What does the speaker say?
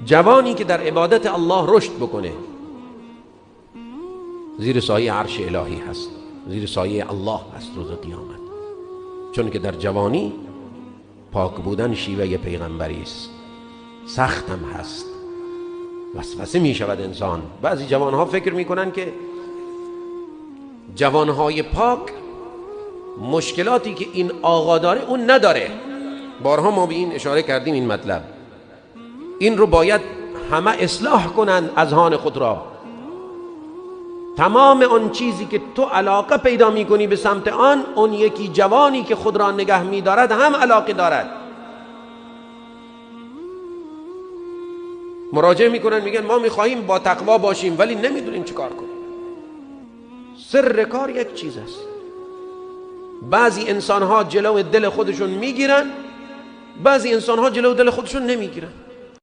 جوانی که در عبادت الله رشد بکنه زیر سایه عرش الهی هست، زیر سایه الله هست روز قیامت، چون که در جوانی پاک بودن شیوه پیغمبری است. سختم هست، وسوسه می شود انسان. بعضی جوانها فکر می کنن که جوانهای پاک مشکلاتی که این آقا داره اون نداره. بارها ما به این اشاره کردیم. این مطلب این رو باید همه اصلاح کنند اذهان خود را. تمام آن چیزی که تو علاقه پیدا می کنی به سمت آن، اون یکی جوانی که خود را نگه می دارد هم علاقه دارد. مراجعه می کنن میگن ما می خواهیم با تقوا باشیم ولی نمیدونیم چی کار کنیم. سر کار یک چیز است. بعضی انسان ها جلو دل خودشون میگیرن، بعضی انسان ها جلو دل خودشون نمیگیرن.